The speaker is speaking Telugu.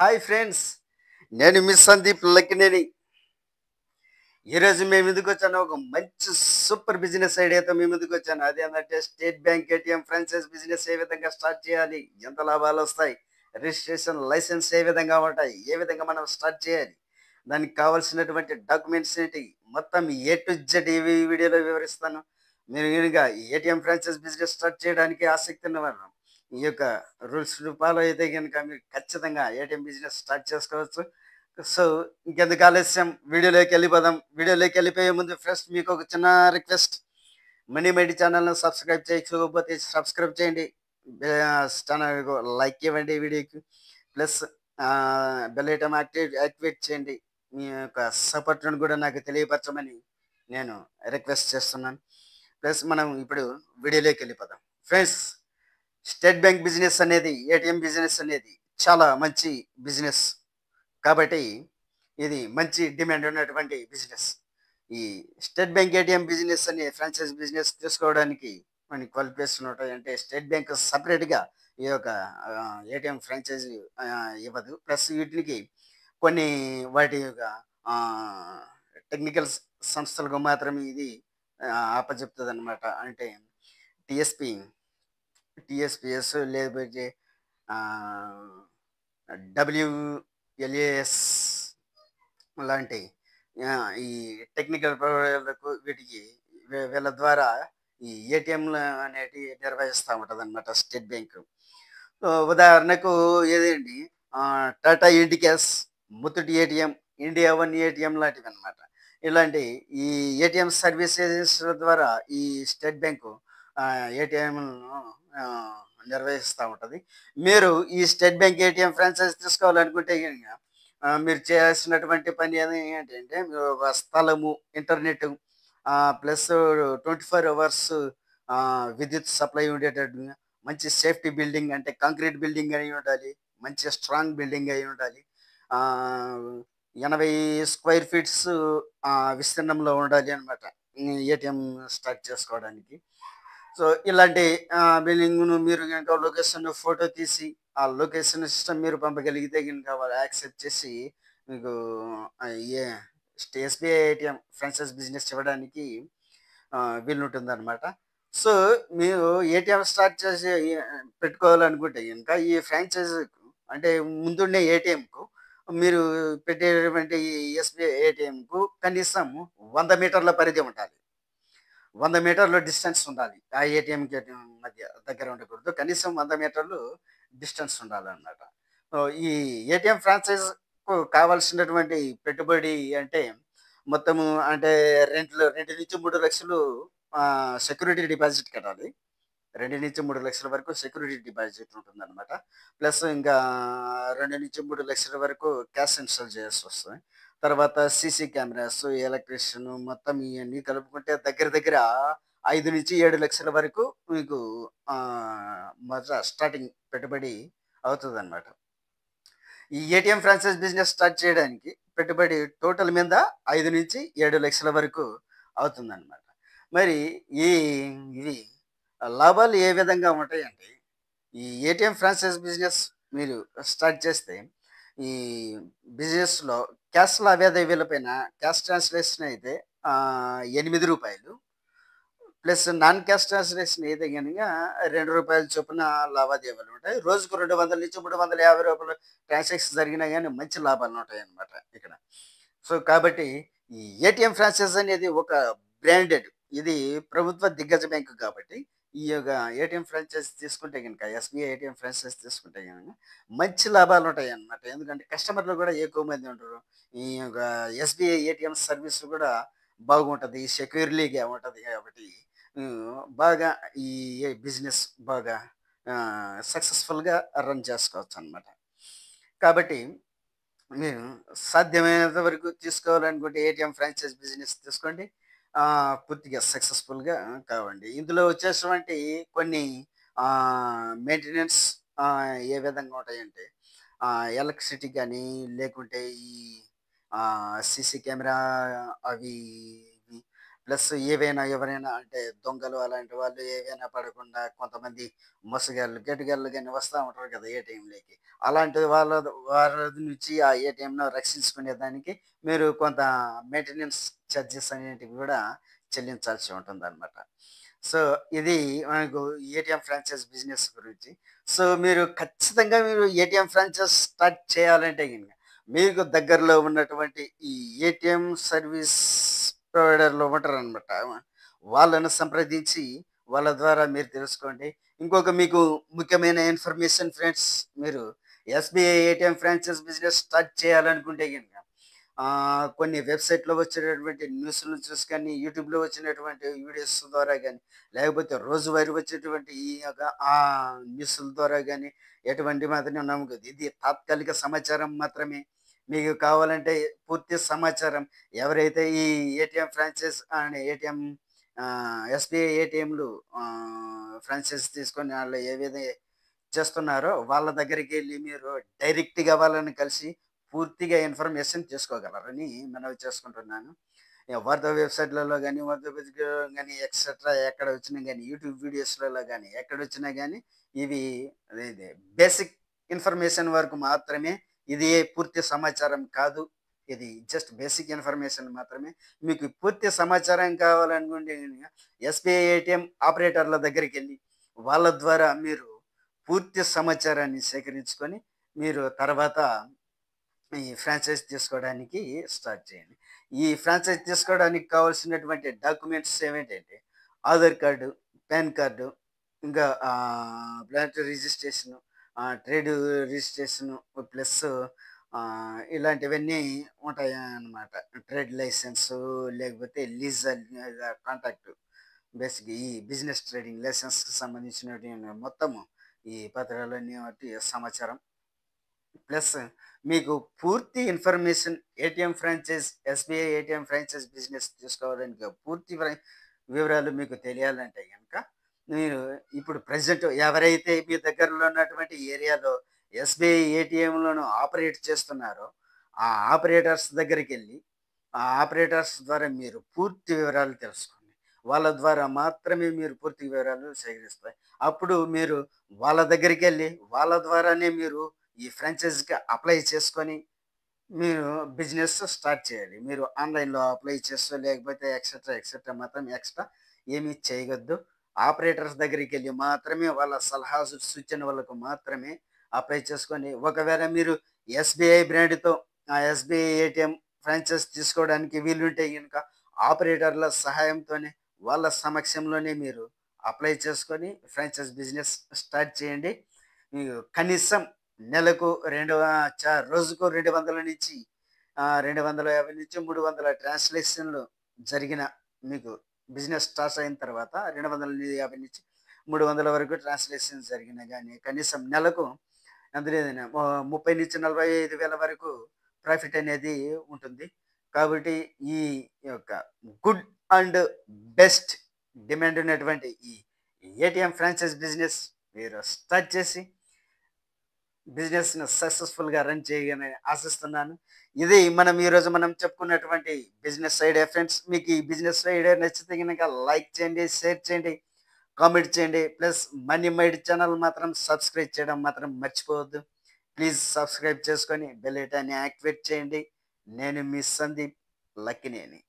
హాయ్ ఫ్రెండ్స్, నేను మిస్ సందీప్ లక్కినేని. ఈరోజు మేము ముందుకు వచ్చాను ఒక మంచి సూపర్ బిజినెస్ ఐడియాతో మీ ముందుకు వచ్చాను. అదేంటంటే state bank ATM franchise business ఏ విధంగా స్టార్ట్ చేయాలి, ఎంత లాభాలు వస్తాయి, రిజిస్ట్రేషన్ లైసెన్స్ ఏ విధంగా ఉంటాయి, ఏ విధంగా మనం స్టార్ట్ చేయాలి, దానికి కావాల్సినటువంటి డాక్యుమెంట్స్ ఏంటి, మొత్తం ఏ టు జెడ్ ఈ వీడియోలో వివరిస్తాను. మీరు కనుక ఏటీఎం ఫ్రాంచైజ్ బిజినెస్ స్టార్ట్ చేయడానికి ఆసక్తి ఉన్నవారు ఈ యొక్క రూల్స్ ఫాలో అయితే కనుక మీరు ఖచ్చితంగా ఏటీఎం బిజినెస్ స్టార్ట్ చేసుకోవచ్చు. సో ఇంకెందుకు ఆలస్యం, వీడియోలోకి వెళ్ళిపోదాం. వీడియోలోకి వెళ్ళిపోయే ముందు ఫస్ట్ మీకు ఒక చిన్న రిక్వెస్ట్. మనీ మైండ్ ఛానల్ను సబ్స్క్రైబ్ చేయకపోతే సబ్స్క్రైబ్ చేయండి. ఛానల్ లైక్ ఇవ్వండి వీడియోకి. ప్లస్ బెల్ ఐటమ్ యాక్టివేట్ చేయండి. మీ యొక్క సపోర్ట్ను కూడా నాకు తెలియపరచమని నేను రిక్వెస్ట్ చేస్తున్నాను. ప్లస్ మనం ఇప్పుడు వీడియోలోకి వెళ్ళిపోదాం. ఫ్రెండ్స్, స్టేట్ బ్యాంక్ బిజినెస్ అనేది, ఏటీఎం బిజినెస్ అనేది చాలా మంచి బిజినెస్ కాబట్టి ఇది మంచి డిమాండ్ ఉన్నటువంటి బిజినెస్. ఈ స్టేట్ బ్యాంక్ ఏటీఎం బిజినెస్ అనే ఫ్రాంచైజ్ బిజినెస్ తీసుకోవడానికి మనకి క్వాలిఫికేషన్ ఉంటాయి. అంటే స్టేట్ బ్యాంక్ సపరేట్గా ఈ యొక్క ఏటీఎం ఫ్రాంచైజీ ఇవ్వదు. ప్లస్ వీటికి కొన్ని వాటి యొక్క టెక్నికల్ సంస్థలకు మాత్రమే ఇది అప్పచెప్తుంది అనమాట. అంటే టిఎస్పి టిఎస్పిఎస్ లేకపోతే డబ్ల్యూఎల్ఏఎస్ లాంటి ఈ టెక్నికల్ ప్రొవైడర్లకు వీటికి వీళ్ళ ద్వారా ఈ ఏటీఎంలు అనేటివి నిర్వహిస్తూ ఉంటుంది అనమాట స్టేట్ బ్యాంక్. ఉదాహరణకు ఏదేంటి, Tata Indicash, Muthoot ATM, India one ATM లాంటివి అనమాట. ఇలాంటి ఈ ఏటీఎం సర్వీసెస్ ద్వారా ఈ స్టేట్ బ్యాంకు ఏటీఎంలను నిర్వహిస్తూ ఉంటుంది. మీరు ఈ స్టేట్ బ్యాంక్ ఏటీఎం ఫ్రాంచైజ్ తీసుకోవాలనుకుంటే కనుక మీరు చేయాల్సినటువంటి పని ఏంటంటే, మీరు ఒక స్థలము, ఇంటర్నెట్, ప్లస్ 24 అవర్స్ విద్యుత్ సప్లై ఉండేటట్టుగా మంచి సేఫ్టీ బిల్డింగ్, అంటే కాంక్రీట్ బిల్డింగ్ అయి ఉండాలి, మంచి స్ట్రాంగ్ బిల్డింగ్ అయి ఉండాలి, 80 స్క్వేర్ ఫీట్స్ విస్తీర్ణంలో ఉండాలి అనమాట ఏటీఎం స్టార్ట్ చేసుకోవడానికి. సో ఇలాంటి బిల్డింగ్ను మీరు కనుక లొకేషన్ ఫోటో తీసి ఆ లొకేషన్ సిస్టమ్ మీరు పంపగలిగితే కనుక వాళ్ళు యాక్సెప్ట్ చేసి మీకు ఆ, ఏ ఎస్బీఐ ఏటీఎం ఫ్రాంచైజ్ బిజినెస్ ఇవ్వడానికి వీలుంటుంది అనమాట. సో మీరు ఏటీఎం స్టార్ట్ చేసి పెట్టుకోవాలనుకుంటే కనుక ఈ ఫ్రాంచైజ్, అంటే ముందుండే ఏటీఎంకు మీరు పెట్టేటువంటి ఈ ఎస్బీఐ ఏటీఎంకు కనీసం 100 మీటర్ల పరిధి ఉండాలి. 100 మీటర్ల డిస్టెన్స్ ఉండాలి. ఆ ఏటీఎంకి ఏటీఎం మధ్య దగ్గర ఉండకూడదు. కనీసం 100 మీటర్లు డిస్టెన్స్ ఉండాలన్నమాట. ఈ ఏటీఎం ఫ్రాంచైజ్కు కావాల్సినటువంటి పెట్టుబడి అంటే మొత్తము, అంటే 2 నుంచి 3 లక్షలు సెక్యూరిటీ డిపాజిట్ కట్టాలి. 2 నుంచి 3 లక్షల వరకు సెక్యూరిటీ డిపాజిట్ ఉంటుందన్నమాట. ప్లస్ ఇంకా 2 నుంచి 3 లక్షల వరకు క్యాష్ ఇన్స్టాల్ చేయాల్సి వస్తుంది. తర్వాత సీసీ కెమెరాస్, ఎలక్ట్రిషియన్, మొత్తం ఇవన్నీ కలుపుకుంటే దగ్గర దగ్గర 5 నుంచి 7 లక్షల వరకు మీకు మొదట స్టార్టింగ్ పెట్టుబడి అవుతుందన్నమాట. ఈ ఏటీఎం ఫ్రాంచైజ్ బిజినెస్ స్టార్ట్ చేయడానికి పెట్టుబడి టోటల్ మీద 5 నుంచి 7 లక్షల వరకు అవుతుందన్నమాట. మరి ఈ ఇవి లాభాలు ఏ విధంగా ఉంటాయంటే, ఈ ఏటీఎం ఫ్రాంచైజ్ బిజినెస్ మీరు స్టార్ట్ చేస్తే ఈ బిజినెస్లో క్యాష్ లావాదేవీల పైన క్యాష్ ట్రాన్స్లేషన్ అయితే రూ. 8, ప్లస్ నాన్ క్యాష్ ట్రాన్స్లేషన్ అయితే కనుక రూ. 2 చొప్పున లావాదేవీలు ఉంటాయి. రోజుకు 200 నుంచి 350 రూపాయలు ట్రాన్సాక్షన్ జరిగినా కానీ మంచి లాభాలు ఉంటాయి అన్నమాట ఇక్కడ. సో కాబట్టి ఈ ఏటీఎం ఫ్రాంచైజ్ అనేది ఒక బ్రాండెడ్, ఇది ప్రభుత్వ దిగ్గజ బ్యాంకు కాబట్టి ఈ యొక్క ఏటీఎం ఫ్రాంచైజ్ తీసుకుంటే కనుక, ఎస్బీఐ ఏటీఎం ఫ్రాంచైజ్ తీసుకుంటే కనుక మంచి లాభాలు ఉంటాయి అన్నమాట. ఎందుకంటే కస్టమర్లు కూడా ఎక్కువ మంది ఉంటారు. ఈ యొక్క ఎస్బీఐ ఏటీఎం సర్వీస్ కూడా బాగుంటుంది, సెక్యూర్లీగా ఉంటుంది కాబట్టి బాగా ఈ బిజినెస్ బాగా సక్సెస్ఫుల్గా రన్ చేసుకోవచ్చు అన్నమాట. కాబట్టి మీరు సాధ్యమైనంత వరకు తీసుకోవాలనుకుంటే ఏటీఎం ఫ్రాంచైజ్ బిజినెస్ తీసుకోండి. పూర్తిగా సక్సెస్ఫుల్గా కావండి. ఇందులో వచ్చేటువంటి కొన్ని మెయింటెనెన్స్ ఏ విధంగా ఉంటాయంటే, ఎలక్ట్రిసిటీ కానీ, లేకుంటే ఈ సీసీ కెమెరా అవి ఇవి, ప్లస్ ఎవరైనా అంటే దొంగలు అలాంటి వాళ్ళు ఏవైనా పడకుండా కొంతమంది మోసగాళ్ళు, గెట్టుగాళ్ళు గాని వస్తా ఉంటారు కదా ఏటీఎంలోకి. అలాంటి వారి నుంచి ఆ ఏటీఎంను రక్షించుకునేదానికి మీరు కొంత మెయింటెనెన్స్ చార్జెస్ అనేటివి కూడా చెల్లించాల్సి ఉంటుందన్నమాట. సో, ఇది మనకు ఏటీఎం ఫ్రాంచైజ్ బిజినెస్ గురించి. సో, మీరు ఖచ్చితంగా ఏటీఎం ఫ్రాంచైజ్ స్టార్ట్ చేయాలంటే గనుక మీకు దగ్గరలో ఉన్నటువంటి ఈ ఏటీఎం సర్వీస్ ప్రొవైడర్‌లు ఉంటారనమాట. వాళ్ళను సంప్రదించి వాళ్ళ ద్వారా మీరు తెలుసుకోండి. ఇంకొక మీకు ముఖ్యమైన ఇన్ఫర్మేషన్ ఫ్రెండ్స్, మీరు SBI ATM franchise business start చేయాలనుకుంటే గనుక కొన్ని వెబ్‌సైట్‌లో వచ్చేటటువంటి న్యూస్‌లను చూసి కానీ, యూట్యూబ్‌లో వచ్చినటువంటి వీడియోస్ ద్వారా గాని, లేకపోతే రోజువారీ వచ్చేటువంటి ఈ యొక్క న్యూస్‌ల ద్వారా గాని, ఎటువంటి మాత్రం నమ్మకూడదు. ఇది తాత్కాలిక సమాచారం మాత్రమే. మీకు కావాలంటే పూర్తి సమాచారం ఎవరైతే ఈ ఏటీఎం ఫ్రాంచైజ్ అండ్ ఎస్‌బీఐ ఏటీఎంలు ఫ్రాంచైజ్ తీసుకొని ఆళ్ళు చేస్తున్నారో వాళ్ళ దగ్గరికెళ్ళి మీరు డైరెక్ట్‌గా వాళ్ళని కలిసి పూర్తిగా ఇన్ఫర్మేషన్ తీసుకోగలరని మనవి చేసుకుంటున్నాను. వార్తా వెబ్‌సైట్‌లలో గాని, వార్తా పత్రికలలో గాని ఎక్సెట్రా ఎక్కడ వచ్చినా గాని, యూట్యూబ్ వీడియోస్‌లలో గాని, ఎక్కడొచ్చినా గాని ఇవి ఇది బేసిక్ ఇన్ఫర్మేషన్ వరకు మాత్రమే. ఇది పూర్తి సమాచారం కాదు. ఇది జస్ట్ బేసిక్ ఇన్ఫర్మేషన్ మాత్రమే. మీకు పూర్తి సమాచారం కావాలనుకుంటే గనుక ఎస్‌బీఐ ఏటీఎం ఆపరేటర్ల దగ్గరికెళ్ళి వాళ్ళ ద్వారా మీరు పూర్తి సమాచారాన్ని సేకరించుకొని, మీరు తర్వాత ఈ ఫ్రాంచైజ్ తీసుకోవడానికి స్టార్ట్ చేయండి. ఈ ఫ్రాంచైజ్ తీసుకోవడానికి కావాల్సినటువంటి డాక్యుమెంట్స్ ఏమిటంటే, ఆధార్ కార్డు, పాన్ కార్డు, ఇంకా plot registration, trade registration plus ఇలాంటివన్నీ ఉంటాయన్నమాట. ట్రేడ్ లైసెన్సు లేకపోతే లీజల్ కాంట్రాక్ట్ బేసిక్‌గా ఈ బిజినెస్ ట్రేడింగ్ లైసెన్స్‌కి సంబంధించినటువంటి మొత్తము ఈ పత్రాలన్నీ వాటి సమాచారం. ప్లస్ మీకు పూర్తి information SBI ATM franchise business తీసుకోవడానికి పూర్తి వివరాలు మీకు తెలియాలంటే గనక, మీరు ఇప్పుడు ప్రెజెంట్ ఎవరైతే మీ దగ్గరలో ఉన్నటువంటి ఏరియాలో ఎస్‌బీఐ ఏటీఎంలను ఆపరేట్ చేస్తున్నారో, ఆ ఆపరేటర్స్ దగ్గరికెళ్ళి, ఆ ఆపరేటర్స్ ద్వారా మీరు పూర్తి వివరాలు తెలుసుకోండి. వాళ్ళ ద్వారా మాత్రమే మీరు పూర్తి వివరాలు సేకరిస్తాయి. అప్పుడు మీరు వాళ్ళ దగ్గరికెళ్ళి, వాళ్ళ ద్వారానే మీరు ఈ ఫ్రాంచైజ్‌కి అప్లై చేసుకొని, మీరు బిజినెస్ స్టార్ట్ చేయాలి. మీరు ఆన్‌లైన్‌లో అప్లై చేసో, లేకపోతే ఎక్సెట్రా మాత్రం ఎక్స్‌ట్రా ఏమీ చేయొద్దు. ఆపరేటర్స్ దగ్గరికెళ్ళి మాత్రమే వాళ్ళ సలహా సూచనలకు మాత్రమే అప్లై చేసుకొని, ఒకవేళ మీరు ఎస్‌బీఐ బ్రాండ్‌తో ఎస్‌బీఐ ఏటీఎం ఫ్రాంచైజ్ తీసుకోవడానికి వీలుంటే గనుక, ఆపరేటర్ల సహాయంతోనే, వాళ్ళ సమక్షంలోనే మీరు అప్లై చేసుకొని ఫ్రాంచైజ్ బిజినెస్ స్టార్ట్ చేయండి. మీకు కనీసం నెలకు రోజుకు 200 నుంచి 250-300 ట్రాన్స్‌లేషన్‌లు జరిగిన మీకు బిజినెస్ స్టార్ట్ అయిన తర్వాత 250-300 వరకు ట్రాన్స్‌లేషన్ జరిగినా గాని కనీసం నెలకు ఎంత లేదన్నా 30-45 వేల వరకు ప్రాఫిట్ అనేది ఉంటుంది. కాబట్టి ఈ యొక్క గుడ్ అండ్ బెస్ట్ డిమాండ్ ఉన్నటువంటి ఈ ఏటీఎం ఫ్రాంచైజ్ బిజినెస్ మీరు స్టార్ట్ చేసి బిజినెస్‌ని సక్సెస్‌ఫుల్‌గా రన్ చేయగలని ఆశిస్తున్నాను. ఇది ఈరోజు మనం చెప్పుకున్నటువంటి బిజినెస్ ఐడియా ఫ్రెండ్స్. మీకు ఈ బిజినెస్ ఐడియా నచ్చితే గనక లైక్ చేయండి, షేర్ చేయండి, కామెంట్ చేయండి. ప్లస్ మనీ మైండ్ ఛానల్ మాత్రం సబ్స్క్రైబ్ చేయడం మాత్రం మర్చిపోవద్దు. ప్లీజ్ సబ్స్క్రైబ్ చేసుకొని బెల్ ఐకాన్ని యాక్టివేట్ చేయండి. నేను మీ సందీప్ లక్కినేని.